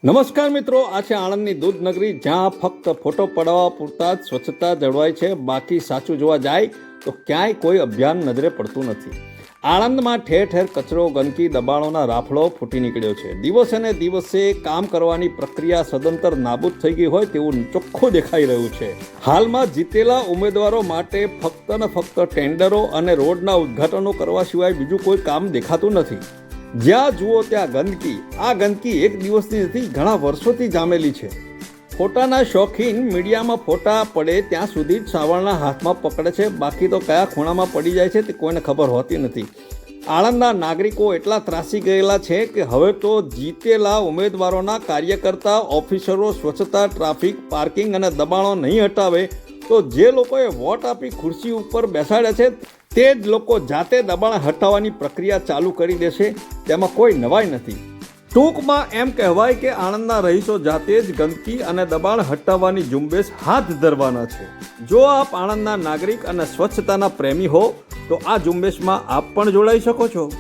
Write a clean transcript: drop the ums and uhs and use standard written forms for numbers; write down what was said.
નમસ્કાર મિત્રો, આ છે આણંદની દૂધ નગરી, જ્યાં ફક્ત ફોટો પડાવવા પૂરતા જ સ્વચ્છતા જળવાય છે. બાકી સાચું જોવા જાય તો ક્યાંય કોઈ અભિયાન નજરે પડતું નથી. આણંદમાં ઠેર ઠેર કચરો, ગંદકી, દબાણોના રાફડો ફૂટી નીકળ્યો છે. દિવસે ને દિવસે કામ કરવાની પ્રક્રિયા સદંતર નાબૂદ થઈ ગઈ હોય તેવું ચોખ્ખું દેખાઈ રહ્યું છે. હાલમાં જીતેલા ઉમેદવારો માટે ફક્ત ને ફક્ત ટેન્ડરો અને રોડના ઉદ્ઘાટનો કરવા સિવાય બીજું કોઈ કામ દેખાતું નથી. જ્યાં જુઓ ત્યાં ગંદકી. આ ગંદકી એક દિવસની નથી, ઘણા વર્ષોથી જામેલી છે. ફોટાના શોખીન મીડિયામાં ફોટા પડે ત્યાં સુધી જ સાવરણના હાથમાં પકડે છે, બાકી તો કયા ખૂણામાં પડી જાય છે તે કોઈને ખબર હોતી નથી. આણંદના નાગરિકો એટલા ત્રાસી ગયેલા છે કે હવે તો જીતેલા ઉમેદવારોના કાર્યકર્તા, ઓફિસરો સ્વચ્છતા, ટ્રાફિક, પાર્કિંગ અને દબાણો નહીં હટાવે તો જે લોકોએ વોટ આપી ખુરશી ઉપર બેસાડ્યા છે તે જ લોકો જાતે દબાણ હટાવવાની પ્રક્રિયા ચાલુ કરી દેશે. તેમાં કોઈ નવાઈ નથી. ટૂંકમાં એમ કહેવાય કે આણંદના રહીશો જાતે જ ગંદકી અને દબાણ હટાવવાની ઝુંબેશ હાથ ધરવાના છે. જો આપ આણંદના નાગરિક અને સ્વચ્છતાના પ્રેમી હો તો આ ઝુંબેશમાં આપ પણ જોડાઈ શકો છો.